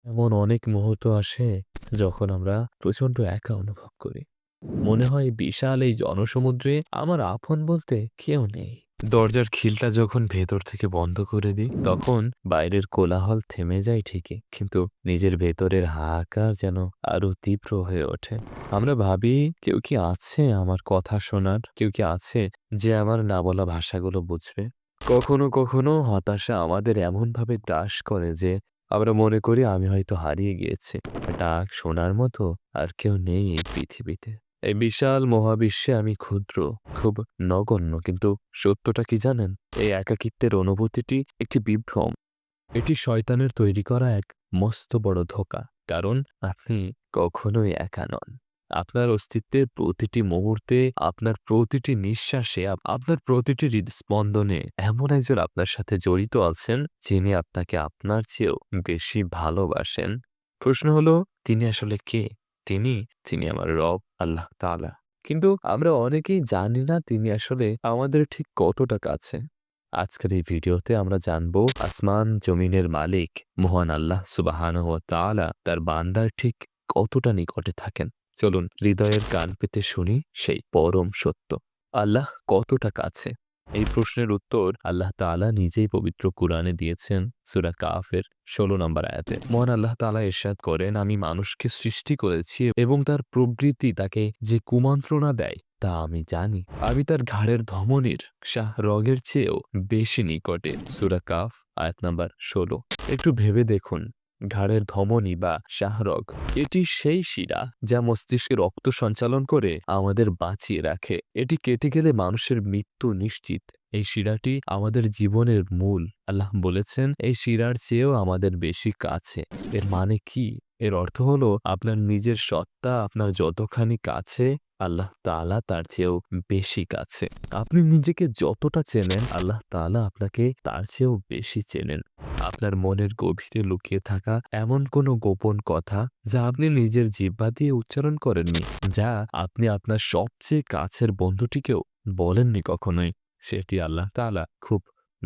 এমন অনেক মুহূর্ত আসে যখন আমরা প্রচণ্ড একা অনুভব করি। মনে হয় বিশাল এই জনসমুদ্রে আমার আপন বলতে কেউ নেই। দরজার খিলটা যখন ভেতর থেকে বন্ধ করে দিই, তখন বাইরের কোলাহল থেমে যায় ঠিকই, কিন্তু নিজের ভেতরের হাহাকার যেন আরো তীব্র হয়ে ওঠে। আমরা ভাবি, কেউ কি আছে আমার কথা শোনার? কেউ কি আছে যে আমার না বলা ভাষাগুলো বুঝবে? কখনো কখনো হতাশা আমাদের এমনভাবে গ্রাস করে যে আমরা মনে করি আমি হয়তো হারিয়ে গিয়েছি। ডাক শোনার মতো আর কেউ নেই এই পৃথিবীতে। এই বিশাল মহাবিশ্বে আমি ক্ষুদ্র, খুব নগণ্য। কিন্তু সত্যটা কি জানেন? এই একাকিত্বের অনুভূতিটি একটি বিভ্রম। এটি শয়তানের তৈরি করা এক মস্ত বড় ধোঁকা। কারণ আপনি কখনোই একা নন। আপনার অস্তিত্বের প্রতিটি মুহূর্তে, আপনার প্রতিটি নিঃশ্বাসে, আপনার প্রতিটি হৃদস্পন্দনে এমন একজন আপনার সাথে জড়িত আছেন, যিনি আপনাকে আপনার চেয়েও বেশি ভালোবাসেন। প্রশ্ন হলো, তিনি আসলে কে? তিনি তিনি আমার রব, আল্লাহ তাআলা। কিন্তু আমরা অনেকেই জানি না তিনি আসলে আমাদের ঠিক কতটা কাছে। আজকের এই ভিডিওতে আমরা জানব আসমান জমিনের মালিক মহান আল্লাহ সুবহানাহু ওয়া তাআলা তার বান্দার ঠিক কতটা নিকটে থাকেন। চলুন হৃদয়ের কান পেতে শুনি সেই পরম সত্য। আল্লাহ কতটা কাছে? এই প্রশ্নের উত্তর আল্লাহ তাআলা নিজেই পবিত্র কুরআনে দিয়েছেন সূরা কাফের ১৬ নম্বর আয়াতে। মহান আল্লাহ তাআলা ইরশাদ করেন, আমি মানুষকে সৃষ্টি করেছি এবং তার প্রবৃত্তি তাকে যে কুমন্ত্রণা দেয় তা আমি জানি। আমি তার ঘাড়ের ধমনীর শাহরগের চেয়েও বেশি নিকটে। সূরা কাফ আয়াত নাম্বার ১৬। একটু ভেবে দেখুন, ঘাড়ের ধমনী বা শাহরগ এটি সেই শিরা যা মস্তিষ্কে রক্ত সঞ্চালন করে আমাদের বাঁচিয়ে রাখে। এটি কেটে গেলে মানুষের মৃত্যু নিশ্চিত। এই শিরাটি আমাদের জীবনের মূল। আল্লাহ বলেছেন, এই শিরার চেয়েও আমাদের বেশি কাছে। এর মানে কি? এর অর্থ হলো আপনার নিজের সত্তা আপনার যতখানি কাছে, আল্লাহ তাআলা তার চেয়েও বেশি কাছে। আপনি নিজেকে যতটা চেনেন, আল্লাহ তাআলা আপনাকে তার চেয়েও বেশি চেনেন। আপনার মনের গভীরে লুকিয়ে থাকা এমন কোনো গোপন কথা যা আপনি নিজের জিহ্বা দিয়ে উচ্চারণ করেননি, যা আপনি আপনার সবচেয়ে কাছের বন্ধুটিকেও বলেননি কখনোই, সেটি আল্লাহ তাআলা খুব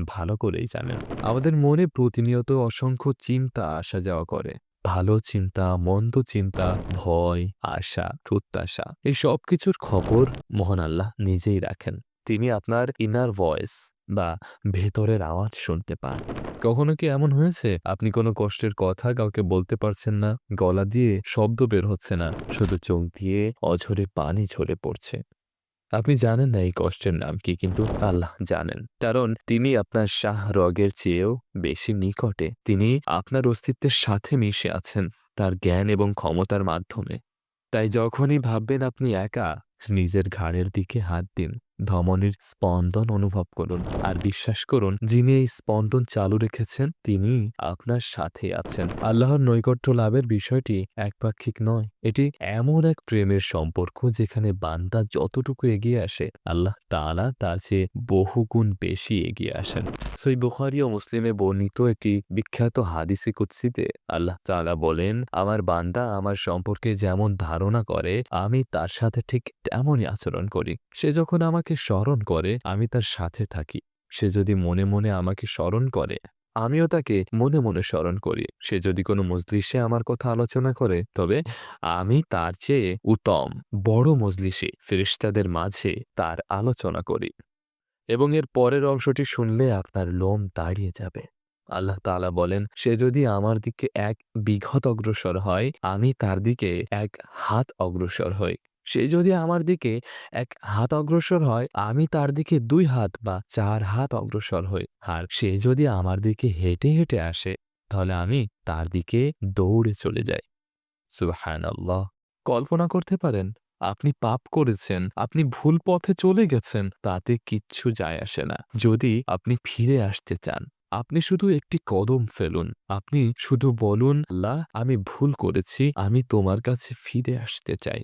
ভালো করেই জানেন। আমাদের মনে প্রতিনিয়ত অসংখ্য চিন্তা আসা যাওয়া করে। ভালো চিন্তা, মন্দ চিন্তা, ভয়, আশা, প্রত্যাশা, এই সবকিছুর খবর মহান আল্লাহ নিজেই রাখেন। তিনি আপনার ইনার ভয়েস বা ভেতরের আওয়াজ শুনতে পান। কখনো কি এমন হয়েছে আপনি কোনো কষ্টের কথা কাউকে বলতে পারছেন না, গলা দিয়ে শব্দ বের হচ্ছে না, শুধু চোখ দিয়ে অঝরে পানি ঝরে পড়ছে? আপনি জানেন না এই কষ্টের নাম কি, কিন্তু আল্লাহ জানেন। কারণ তিনি আপনার শাহরগের চেয়েও বেশি নিকটে। তিনি আপনার অস্তিত্বের সাথে মিশে আছেন তার জ্ঞান এবং ক্ষমতার মাধ্যমে। তাই যখনই ভাববেন আপনি একা, নিজের ঘাড়ের দিকে হাত দিন, ধমনীর স্পন্দন অনুভব করুন, আর বিশ্বাস করুন, যিনি এই স্পন্দন চালু রেখেছেন তিনি আপনার সাথে আছেন। আল্লাহর নৈকট্য লাভের বিষয়টি একপাক্ষিক নয়। এটি এমন এক প্রেমের সম্পর্ক যেখানে বান্দা যতটুকু এগিয়ে আসে, আল্লাহ তাআলা তার চেয়ে বহুগুণ বেশি এগিয়ে আসেন। সহিহ বুখারী ও মুসলিমে বর্ণিত একটি বিখ্যাত হাদিসে কুদসিতে আল্লাহ তাআলা বলেন, আমার বান্দা আমার সম্পর্কে যেমন ধারণা করে আমি তার সাথে ঠিক তেমনই আচরণ করি। সে যখন আমাকে স্মরণ করে আমি তার সাথে থাকি। সে যদি মনে মনে আমাকে স্মরণ করে আমিও তাকে মনে মনে স্মরণ করি। সে যদি কোনো মজলিসে আমার কথা আলোচনা করে তবে আমি তার চেয়ে উত্তম বড় মজলিসে ফেরেশতাদের মাঝে তার আলোচনা করি। এবং এর পরের অংশটি শুনলে আপনার লোম দাঁড়িয়ে যাবে। আল্লাহ তাআলা বলেন, সে যদি আমার দিকে ১ বিঘত অগ্রসর হয়, আমি তার দিকে ১ হাত অগ্রসর হই। সে যদি আমার দিকে ১ হাত অগ্রসর হয়, আমি তার দিকে ২ হাত বা ৪ হাত অগ্রসর হই। আর সে যদি আমার দিকে হেঁটে হেঁটে আসে, তাহলে আমি তার দিকে দৌড়ে চলে যাই। সুবহানাল্লাহ! কল্পনা করতে পারেন? আপনি পাপ করেছেন, আপনি ভুল পথে চলে গেছেন, তাতে কিচ্ছু যায় আসে না। যদি আপনি ফিরে আসতে চান, আপনি শুধু একটি কদম ফেলুন। আপনি শুধু বলুন, আল্লাহ আমি ভুল করেছি, আমি তোমার কাছে ফিরে আসতে চাই।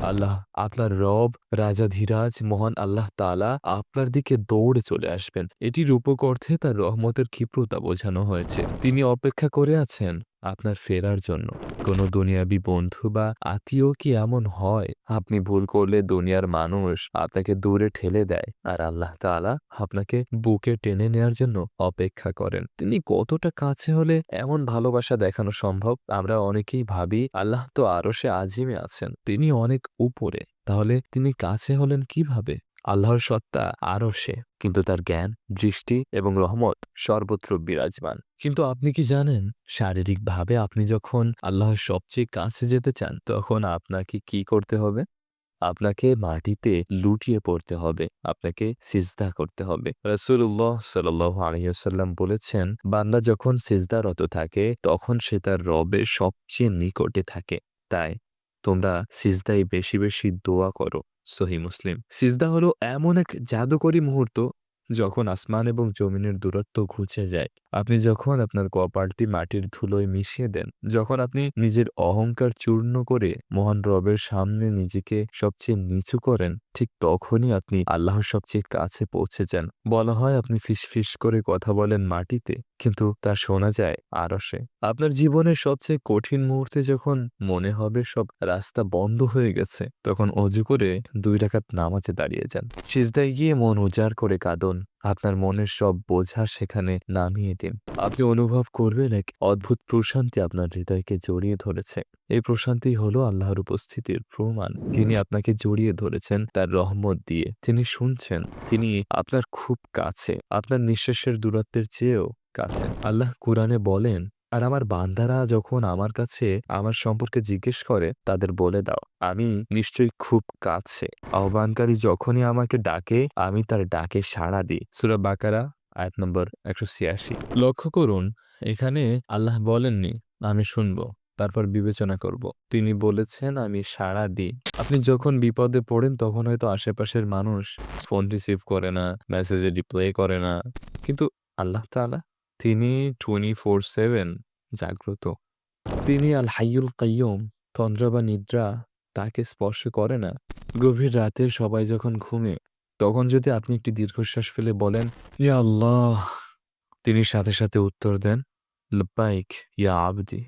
আল্লাহ, আপনার রব, রাজাধিরাজ মহান আল্লাহ তাআলা আপনার দিকে দৌড়ে চলে আসবেন। এটি রূপক অর্থে তার রহমতের ক্ষিপ্রতা বোঝানো হয়েছে। তিনি অপেক্ষা করে আছেন আপনার ফেরার জন্য। কোনো দুনিয়াবি বন্ধু বা আত্মীয় কি এমন হয়, আপনি ভুল করলে দুনিয়ার মানুষ আপনাকে দূরে ঠেলে দেয়, আর আল্লাহ তাআলা আপনাকে বুকে টেনে নেয়ার জন্য অপেক্ষা করেন। তিনি কতটা কাছে হলে এমন ভালোবাসা দেখানো সম্ভব? আমরা অনেকেই ভাবি আল্লাহ তো আরশে আজিমে আছেন, তিনি অনেক উপরে, তাহলে তিনি কাছে হলেন কিভাবে? আল্লাহর সত্তা আরশে, কিন্তু তার জ্ঞান, দৃষ্টি এবং রহমত সর্বত্র বিরাজমান। কিন্তু আপনি কি জানেন, শারীরিকভাবে আপনি যখন আল্লাহর সবচেয়ে কাছে যেতে চান, তখন আপনাকে কি করতে হবে? আপনাকে মাটিতে লুটিয়ে পড়তে হবে, আপনাকে সিজদা করতে হবে। রাসূলুল্লাহ সাল্লাল্লাহু আলাইহি ওয়াসাল্লাম বলেছেন, বান্দা যখন সিজদারত থাকে তখন সে তার রবের সবচেয়ে নিকটে থাকে। তাই তোমরা সিজদায় বেশি বেশি দোয়া করো। সহিহ মুসলিম। সিজদা হলো এমন এক জাদুকরী মুহূর্ত যখন আসমান এবং জমিনের দূরত্ব ঘুচে যায়। আপনি যখন আপনার কপালটি মাটির ধুলোয় মিশিয়ে দেন, যখন আপনি নিজের অহংকার চূর্ণ করে মহান রবের সামনে নিজেকে সবচেয়ে নিচু করেন, ঠিক তখনই আপনি আল্লাহর সবচেয়ে কাছে পৌঁছে যান। বলা হয় আপনি ফিসফিস করে কথা বলেন মাটিতে, কিন্তু তা শোনা যায় আরশে। আপনার জীবনের সবচেয়ে কঠিন মুহূর্তে যখন মনে হবে সব রাস্তা বন্ধ হয়ে গেছে, তখন অজু করে 2 রাকাত নামাজে দাঁড়িয়ে যান। সিজদায় গিয়ে মন উজাড় করে কাঁদুন। আপনার মনের সব বোঝা সেখানে নামিয়ে দিন। আপনি অনুভব করবেন এক অদ্ভুত প্রশান্তি আপনার হৃদয়কে জড়িয়ে ধরেছে। এই প্রশান্তি হলো আল্লাহর উপস্থিতির প্রমাণ। তিনি আপনাকে জড়িয়ে ধরেছেন তার রহমত দিয়ে। তিনি শুনছেন, তিনি আপনার খুব কাছে, আপনার নিঃশ্বাসের দূরত্বের চেয়েও কাছে। আল্লাহ কুরআনে বলেন, আর আমার বান্দারা যখন আমার কাছে আমার সম্পর্কে জিজ্ঞেস করে, তাদের বলে দাও, আমি নিশ্চয়ই খুব কাছে। আহ্বানকারী যখনই আমাকে ডাকে, আমি তার ডাকে সাড়া দিই। সূরা বাকারা আয়াত নম্বর ১৮৬। লক্ষ্য করুন, এখানে আল্লাহ বলেননি আমি শুনব, তারপর বিবেচনা করব। তিনি বলেছেন আমি সাড়া দিই। আপনি যখন বিপদে পড়েন তখন হয়তো আশেপাশের মানুষ ফোন রিসিভ করে না, মেসেজে রিপ্লাই করে না, কিন্তু আল্লাহ তাআলা, তিনি 24/7 জাগ্রত। তিনি আল হাইয়ুল কাইয়ুম। তন্দ্রা বা নিদ্রা তাকে স্পর্শ করে না। গভীর রাতে সবাই যখন ঘুমে, তখন যদি আপনি একটি দীর্ঘশ্বাস ফেলে বলেন, ইয়া আল্লাহ, তিনি সাথে সাথে উত্তর দেন, লব্বাইক ইয়া আবদি,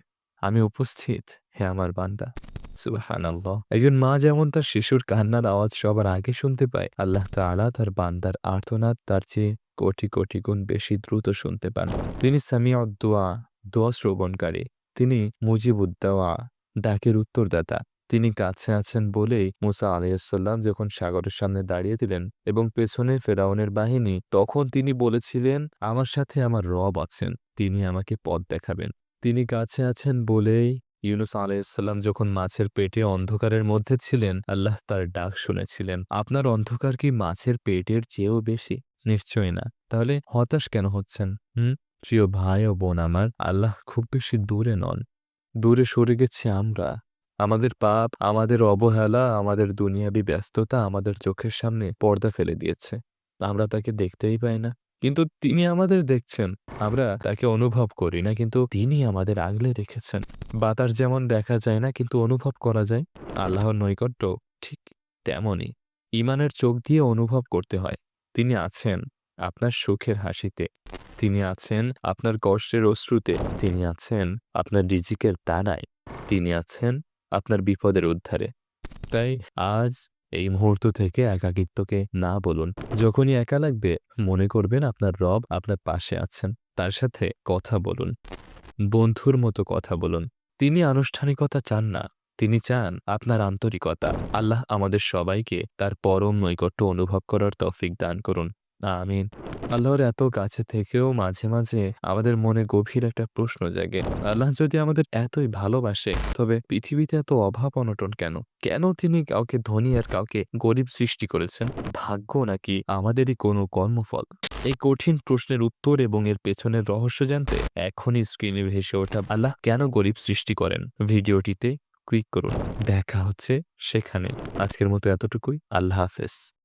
আমি উপস্থিত হে আমার বান্দা। সুবহানাল্লাহ। একজন মা যেমন তার শিশুর কান্নার আওয়াজ সবার আগে শুনতে পায়, আল্লাহ তাআলা তার বান্দার আর্তনাদ তার চেয়ে কোটি কোটি গুণ বেশি দ্রুত শুনতে পান। তিনি সামিউদ দুআ, দোয়া শ্রবণকারী। তিনি মুজিবুদ দাওয়া, ডাকের উত্তরদাতা। তিনি কাছে আছেন বলেই মুসা আলাইহিসসালাম যখন সাগরের সামনে দাঁড়িয়ে দিলেন এবং পেছনে ফেরাউনের বাহিনী, তখন তিনি বলেছিলেন, আমার সাথে আমার রব আছেন, তিনি আমাকে পথ দেখাবেন। তিনি কাছে আছেন বলেই ইউনুস আলাইহিসসালাম যখন মাছের পেটে অন্ধকারের মধ্যে ছিলেন, আল্লাহ তার ডাক শুনেছিলেন। আপনার অন্ধকার কি মাছের পেটের চেয়েও বেশি? নিশ্চয়ই না। তাহলে হতাশ কেন হচ্ছেন? প্রিয় ভাই ও বোন আমার, আল্লাহ খুব বেশি দূরে নন। দূরে সরে গেছি আমরা। আমাদের পাপ, আমাদের অবহেলা, আমাদের দুনিয়াবী ব্যস্ততা আমাদের চোখের সামনে পর্দা ফেলে দিয়েছে। আমরা তাকে দেখতেই পাই না। কিন্তু তিনি আমাদের দেখছেন। আমরা তাকে অনুভব করি না, কিন্তু তিনি আমাদের আগলে রেখেছেন। বাতাস যেমন দেখা যায় না কিন্তু অনুভব করা যায়, আল্লাহর নৈকট্য ঠিক তেমনই। ঈমানের চোখ দিয়ে অনুভব করতে হয়। তিনি আছেন আপনার সুখের হাসিতে। তিনি আছেন আপনার কষ্টের অশ্রুতে। তিনি আছেন আপনার রিজিকের দানায়। তিনি আছেন আপনার বিপদের উদ্ধারে। তাই আজ এই মুহূর্ত থেকে একাকিত্বকে না বলুন। যখনই একা লাগবে, মনে করবেন আপনার রব আপনার পাশে আছেন। তার সাথে কথা বলুন। বন্ধুর মতো কথা বলুন। তিনি আনুষ্ঠানিকতা চান না। তিনি চান আপনার আন্তরিকতা। আল্লাহ আমাদের সবাইকে তার পরম নৈকট্য অনুভব করার তৌফিক দান করুন। আমিন। আল্লাহর এত কাছে থেকেও মাঝে মাঝে আমাদের মনে গভীর একটা প্রশ্ন জাগে। আল্লাহ যদি আমাদের এতই ভালোবাসে, তবে পৃথিবীতে এত অভাব অনটন কেন? কেন তিনি কাউকে ধনী আর কাউকে গরিব সৃষ্টি করেছেন? ভাগ্য নাকি আমাদেরই কোনো কর্মফল? এই কঠিন প্রশ্নের উত্তর এবং এর পেছনের রহস্য জানতে এখনই স্ক্রিনে ভেসে ওঠা আল্লাহ কেন গরিব সৃষ্টি করেন ভিডিওটিতে ক্লিক করুন। দেখা হচ্ছে সেখানে। আজকের মতো এতটুকুই। আল্লাহ হাফেজ।